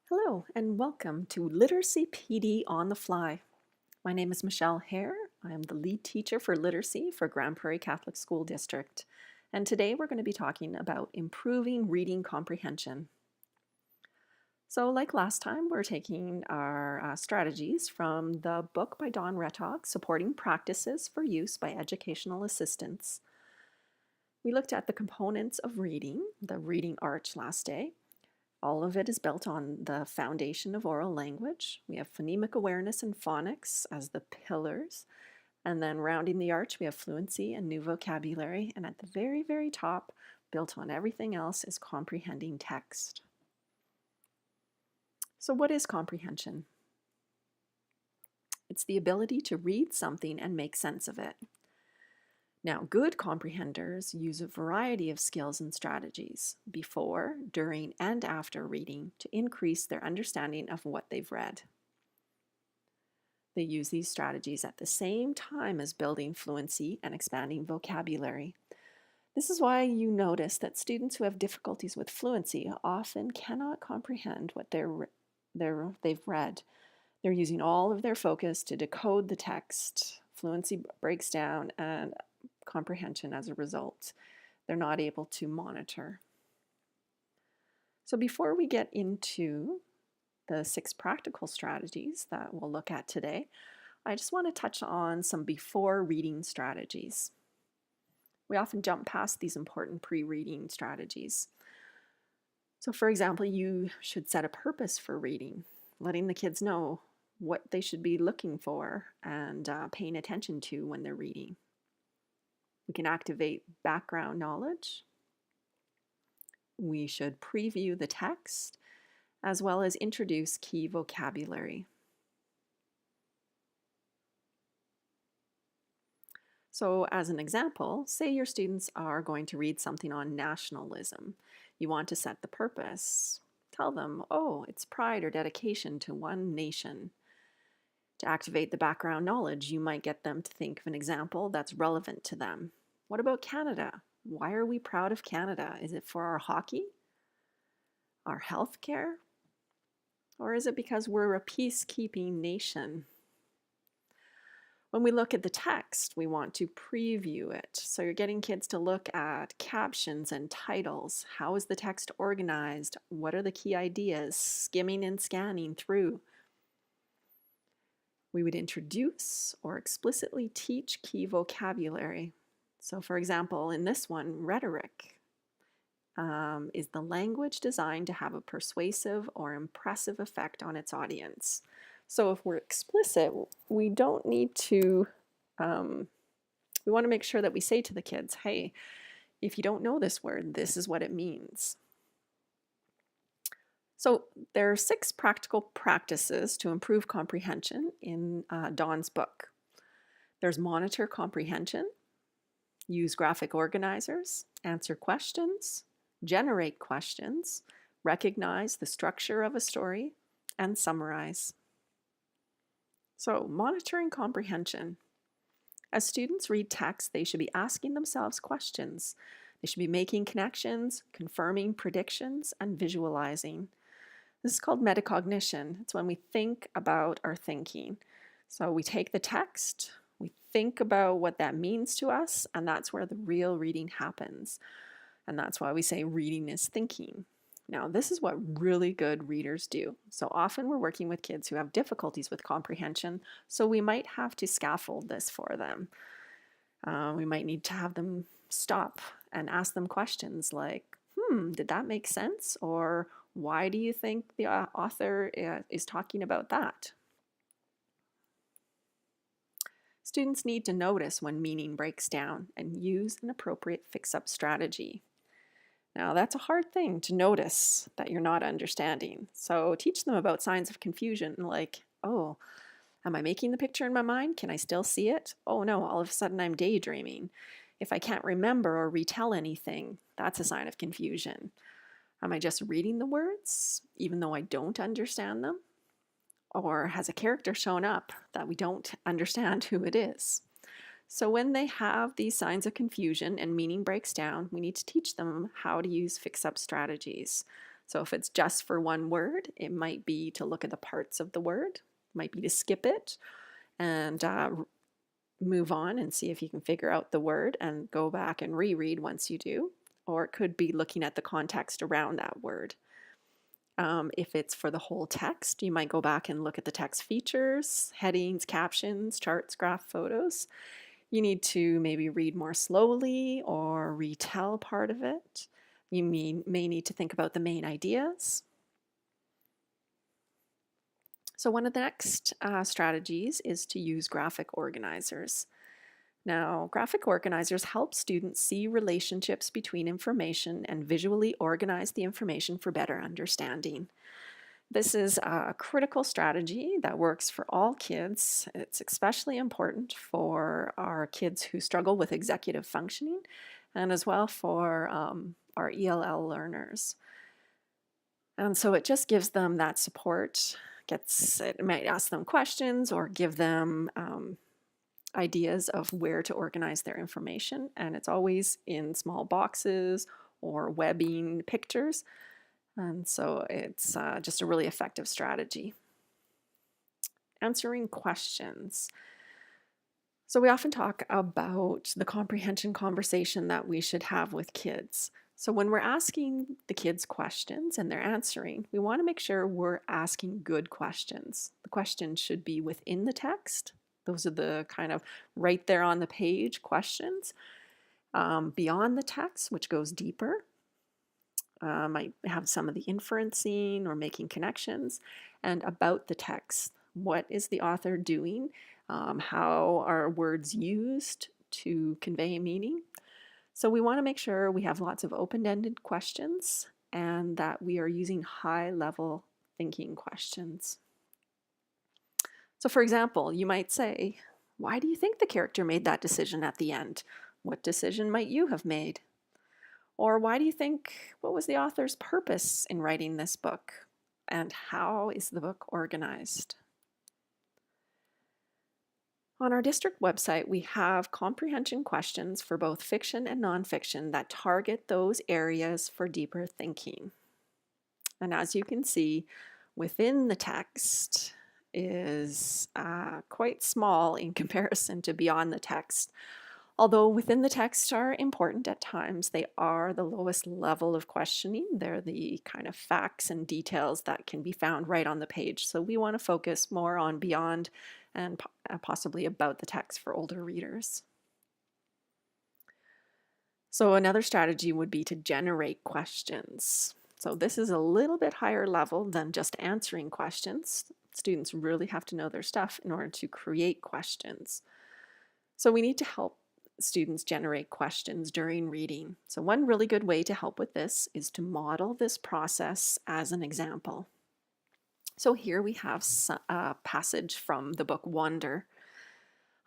Hello and welcome to Literacy PD on the Fly. My name is Michelle Hare. I am the lead teacher for literacy for Grand Prairie Catholic School District. And today we're going to be talking about improving reading comprehension. So like last time, we're taking our strategies from the book by Don Retog, Supporting Practices for Use by Educational Assistants. We looked at the components of reading, the reading arch last day. All of it is built on the foundation of oral language. We have phonemic awareness and phonics as the pillars. And then rounding the arch, we have fluency and new vocabulary. And at the very, very top, built on everything else, is comprehending text. So what is comprehension? It's the ability to read something and make sense of it. Now, good comprehenders use a variety of skills and strategies before, during, and after reading to increase their understanding of what they've read. They use these strategies at the same time as building fluency and expanding vocabulary. This is why you notice that students who have difficulties with fluency often cannot comprehend what they've read. They're using all of their focus to decode the text. Fluency breaks down and comprehension as a result. They're not able to monitor. So before we get into the 6 practical strategies that we'll look at today, I just want to touch on some before reading strategies. We often jump past these important pre-reading strategies. So for example, you should set a purpose for reading, letting the kids know what they should be looking for and paying attention to when they're reading. We can activate background knowledge. We should preview the text, as well as introduce key vocabulary. So as an example, say your students are going to read something on nationalism. You want to set the purpose. Tell them, oh, it's pride or dedication to one nation. To activate the background knowledge, you might get them to think of an example that's relevant to them. What about Canada? Why are we proud of Canada? Is it for our hockey? Our healthcare? Or is it because we're a peacekeeping nation? When we look at the text, we want to preview it. So you're getting kids to look at captions and titles. How is the text organized? What are the key ideas? Skimming and scanning through. We would introduce or explicitly teach key vocabulary. So for example, in this one, rhetoric is the language designed to have a persuasive or impressive effect on its audience. So if we're explicit, we don't need to, we want to make sure that we say to the kids, hey, if you don't know this word, this is what it means. So there are 6 practical practices to improve comprehension in Don's book. There's monitor comprehension, use graphic organizers, answer questions, generate questions, recognize the structure of a story, and summarize. So monitoring comprehension. As students read text, they should be asking themselves questions. They should be making connections, confirming predictions, and visualizing. This is called metacognition. It's when we think about our thinking. So we take the text, we think about what that means to us, and that's where the real reading happens. And that's why we say reading is thinking. Now, this is what really good readers do. So often we're working with kids who have difficulties with comprehension, so we might have to scaffold this for them. We might need to have them stop and ask them questions like, did that make sense? Or why do you think the author is talking about that? Students need to notice when meaning breaks down and use an appropriate fix-up strategy. Now, that's a hard thing to notice that you're not understanding. So teach them about signs of confusion like, oh, am I making the picture in my mind? Can I still see it? Oh no, all of a sudden I'm daydreaming. If I can't remember or retell anything, that's a sign of confusion. Am I just reading the words, even though I don't understand them? Or has a character shown up that we don't understand who it is? So when they have these signs of confusion and meaning breaks down, we need to teach them how to use fix-up strategies. So if it's just for one word, it might be to look at the parts of the word, might be to skip it and move on and see if you can figure out the word and go back and reread once you do. Or it could be looking at the context around that word. If it's for the whole text, you might go back and look at the text features, headings, captions, charts, graph, photos. You need to maybe read more slowly or retell part of it. You may need to think about the main ideas. So one of the next strategies is to use graphic organizers. Now, graphic organizers help students see relationships between information and visually organize the information for better understanding. This is a critical strategy that works for all kids. It's especially important for our kids who struggle with executive functioning and as well for our ELL learners. And so it just gives them that support. It might ask them questions or give them ideas of where to organize their information. And it's always in small boxes or webbing pictures. And so it's just a really effective strategy. Answering questions. So we often talk about the comprehension conversation that we should have with kids. So when we're asking the kids questions and they're answering, we want to make sure we're asking good questions. The questions should be within the text. Those are the kind of right there on the page questions. Beyond the text, which goes deeper. Might have some of the inferencing or making connections, and about the text. What is the author doing? How are words used to convey meaning? So we want to make sure we have lots of open-ended questions and that we are using high-level thinking questions. So for example, you might say, why do you think the character made that decision at the end? What decision might you have made? Or why do you think, what was the author's purpose in writing this book? And how is the book organized? On our district website, we have comprehension questions for both fiction and nonfiction that target those areas for deeper thinking. And as you can see, within the text is quite small in comparison to beyond the text. Although within the text are important at times, they are the lowest level of questioning. They're the kind of facts and details that can be found right on the page. So we want to focus more on beyond and possibly about the text for older readers. So another strategy would be to generate questions. So this is a little bit higher level than just answering questions. Students really have to know their stuff in order to create questions. So we need to help students generate questions during reading. So one really good way to help with this is to model this process as an example. So here we have a passage from the book Wonder.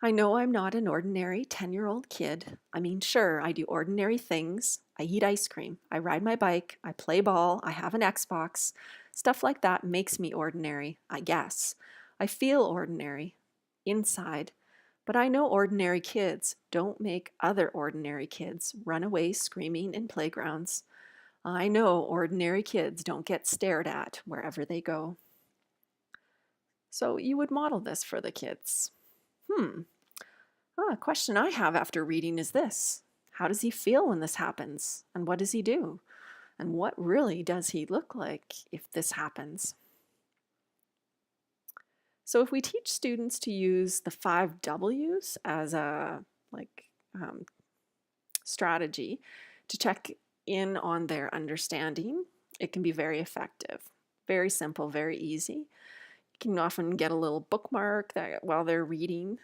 I know I'm not an ordinary 10-year-old kid. I mean, sure, I do ordinary things. I eat ice cream. I ride my bike. I play ball. I have an Xbox. Stuff like that makes me ordinary, I guess. I feel ordinary inside. But I know ordinary kids don't make other ordinary kids run away screaming in playgrounds. I know ordinary kids don't get stared at wherever they go. So you would model this for the kids. A question I have after reading is this. How does he feel when this happens? And what does he do? And what really does he look like if this happens? So if we teach students to use the 5 W's as a strategy to check in on their understanding, it can be very effective. Very simple, very easy. You can often get a little bookmark that while they're reading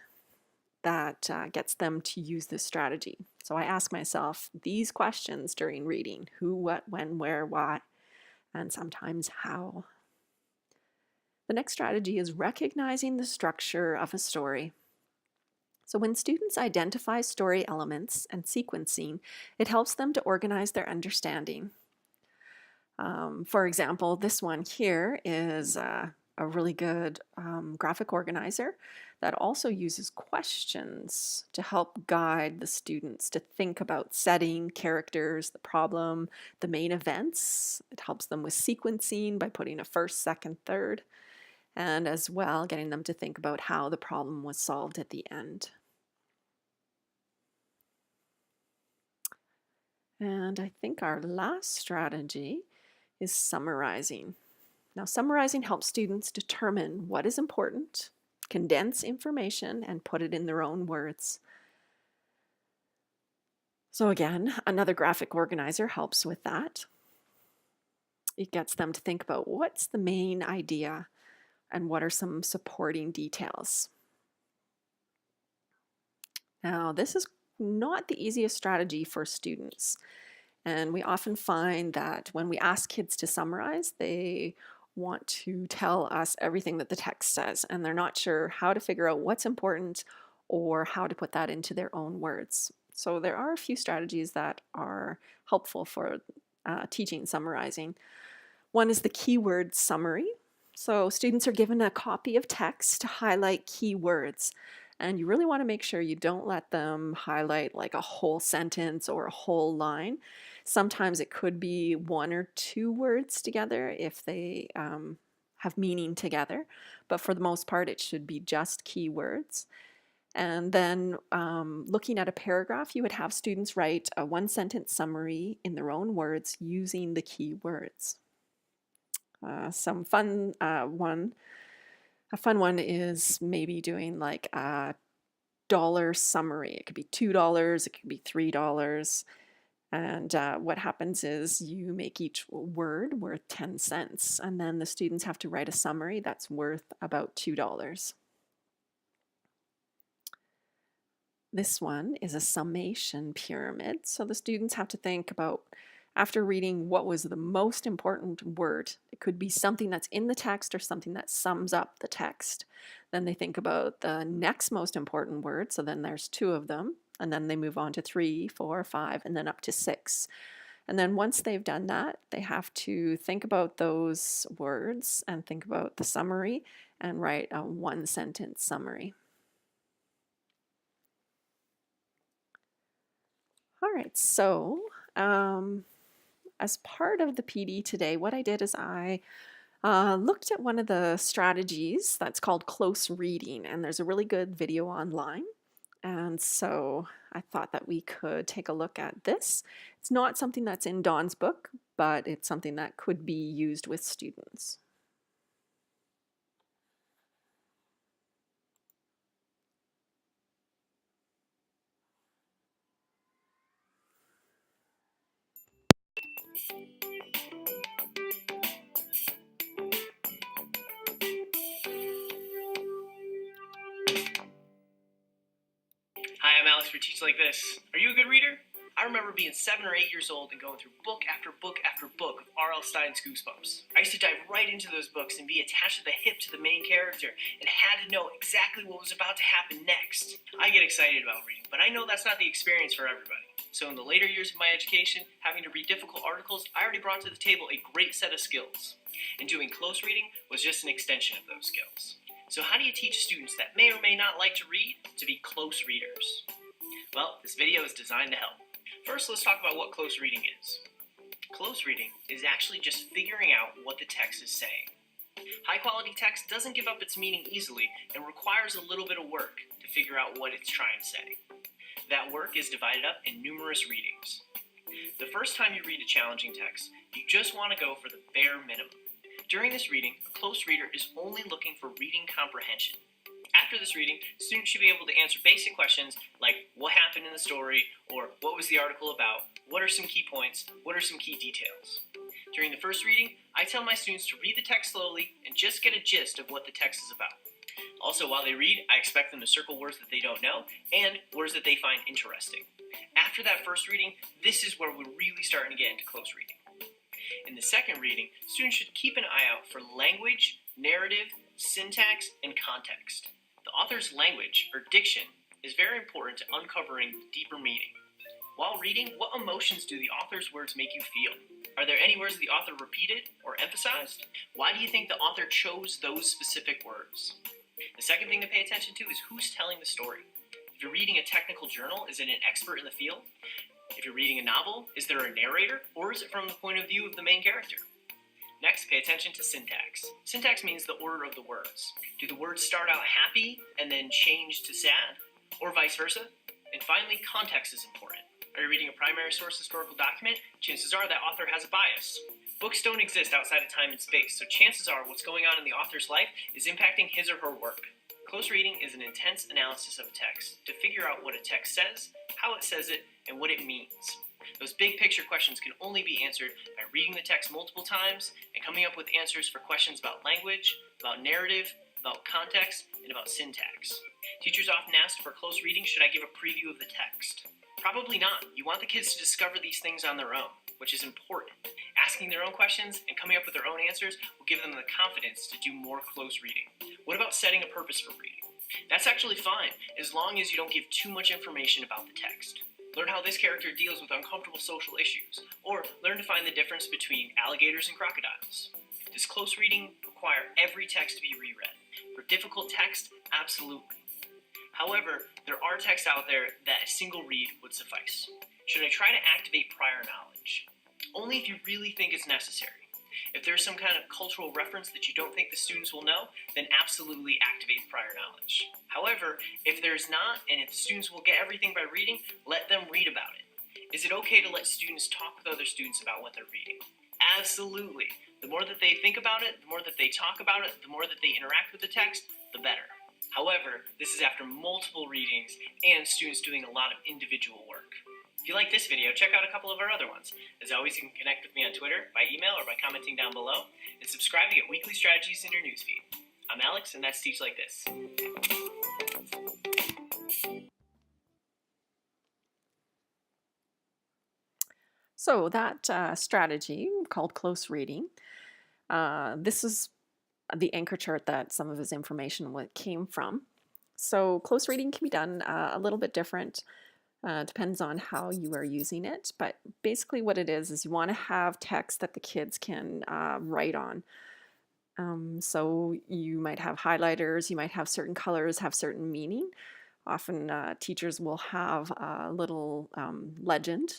that gets them to use this strategy. So I ask myself these questions during reading: who, what, when, where, why, and sometimes how. The next strategy is recognizing the structure of a story. So when students identify story elements and sequencing, it helps them to organize their understanding. For example, this one here is a really good graphic organizer that also uses questions to help guide the students to think about setting, characters, the problem, the main events. It helps them with sequencing by putting a first, second, third, and as well getting them to think about how the problem was solved at the end. And I think our last strategy is summarizing. Now, summarizing helps students determine what is important, condense information, and put it in their own words. So again, another graphic organizer helps with that. It gets them to think about what's the main idea and what are some supporting details. Now, this is not the easiest strategy for students. And we often find that when we ask kids to summarize, they want to tell us everything that the text says, and they're not sure how to figure out what's important or how to put that into their own words. So there are a few strategies that are helpful for teaching summarizing. One is the keyword summary. So students are given a copy of text to highlight keywords. And you really want to make sure you don't let them highlight like a whole sentence or a whole line. Sometimes it could be one or two words together if they have meaning together. But for the most part, it should be just keywords. And then looking at a paragraph, you would have students write a one-sentence summary in their own words using the keywords. Some fun one. A fun one is maybe doing like a dollar summary. It could be $2, it could be $3. And what happens is you make each word worth 10 cents, and then the students have to write a summary that's worth about $2. This one is a summation pyramid. So the students have to think about, after reading, what was the most important word. It could be something that's in the text or something that sums up the text. Then they think about the next most important word. So then there's two of them. And then they move on to 3, 4, 5, and then up to 6. And then once they've done that, they have to think about those words and think about the summary and write a one-sentence summary. All right, so as part of the PD today, what I did is I looked at one of the strategies that's called close reading, and there's a really good video online. And so I thought that we could take a look at this. It's not something that's in Dawn's book, but it's something that could be used with students. Hi, I'm Alex for Teach Like This. Are you a good reader? I remember being 7 or 8 years old and going through book after book after book of R.L. Stein's Goosebumps. I used to dive right into those books and be attached at the hip to the main character and had to know exactly what was about to happen next. I get excited about reading, but I know that's not the experience for everybody. So in the later years of my education, having to read difficult articles, I already brought to the table a great set of skills. And doing close reading was just an extension of those skills. So how do you teach students that may or may not like to read to be close readers? Well, this video is designed to help. First, let's talk about what close reading is. Close reading is actually just figuring out what the text is saying. High-quality text doesn't give up its meaning easily and requires a little bit of work to figure out what it's trying to say. That work is divided up in numerous readings. The first time you read a challenging text, you just want to go for the bare minimum. During this reading, a close reader is only looking for reading comprehension. After this reading, students should be able to answer basic questions like what happened in the story, or what was the article about, what are some key points, what are some key details. During the first reading, I tell my students to read the text slowly and just get a gist of what the text is about. Also, while they read, I expect them to circle words that they don't know and words that they find interesting. After that first reading, this is where we're really starting to get into close reading. In the second reading, students should keep an eye out for language, narrative, syntax, and context. The author's language, or diction, is very important to uncovering the deeper meaning. While reading, what emotions do the author's words make you feel? Are there any words the author repeated or emphasized? Why do you think the author chose those specific words? The second thing to pay attention to is who's telling the story. If you're reading a technical journal, is it an expert in the field? If you're reading a novel, is there a narrator, or is it from the point of view of the main character? Next, pay attention to syntax. Syntax means the order of the words. Do the words start out happy and then change to sad, or vice versa? And finally, context is important. Are you reading a primary source historical document? Chances are that author has a bias. Books don't exist outside of time and space, so chances are what's going on in the author's life is impacting his or her work. Close reading is an intense analysis of a text to figure out what a text says, how it says it, and what it means. Those big picture questions can only be answered by reading the text multiple times and coming up with answers for questions about language, about narrative, about context, and about syntax. Teachers often ask for close reading, should I give a preview of the text? Probably not. You want the kids to discover these things on their own, which is important. Asking their own questions and coming up with their own answers will give them the confidence to do more close reading. What about setting a purpose for reading? That's actually fine, as long as you don't give too much information about the text. Learn how this character deals with uncomfortable social issues, or learn to find the difference between alligators and crocodiles. Does close reading require every text to be reread? For difficult text, absolutely. However, there are texts out there that a single read would suffice. Should I try to activate prior knowledge? Only if you really think it's necessary. If there's some kind of cultural reference that you don't think the students will know, then absolutely activate prior knowledge. However, if there's not, and if the students will get everything by reading, let them read about it. Is it okay to let students talk with other students about what they're reading? Absolutely. The more that they think about it, the more that they talk about it, the more that they interact with the text, the better. However, this is after multiple readings and students doing a lot of individual work. If you like this video, check out a couple of our other ones. As always, you can connect with me on Twitter, by email, or by commenting down below, and subscribe to get weekly strategies in your newsfeed. I'm Alex, and that's Teach Like This. So that strategy called close reading, this is the anchor chart that some of his information came from. So close reading can be done a little bit different. Depends on how you are using it, but basically what it is you want to have text that the kids can write on. So you might have highlighters, you might have certain colors have certain meaning. Often teachers will have a little legend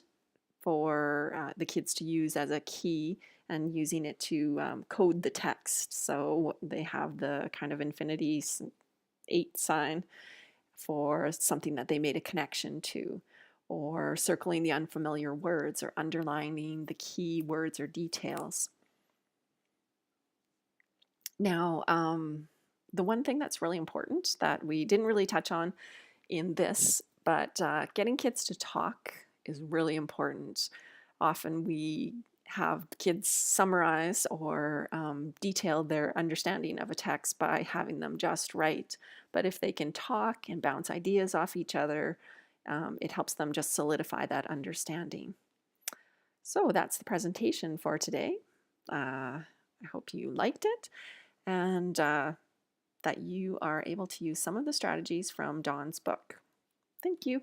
for the kids to use as a key and using it to code the text. So they have the kind of infinity 8 sign for something that they made a connection to, or circling the unfamiliar words, or underlining the key words or details. Now, the one thing that's really important that we didn't really touch on in this, but getting kids to talk is really important. Often we have kids summarize or detail their understanding of a text by having them just write. But if they can talk and bounce ideas off each other, it helps them just solidify that understanding. So that's the presentation for today. I hope you liked it and that you are able to use some of the strategies from Don's book. Thank you.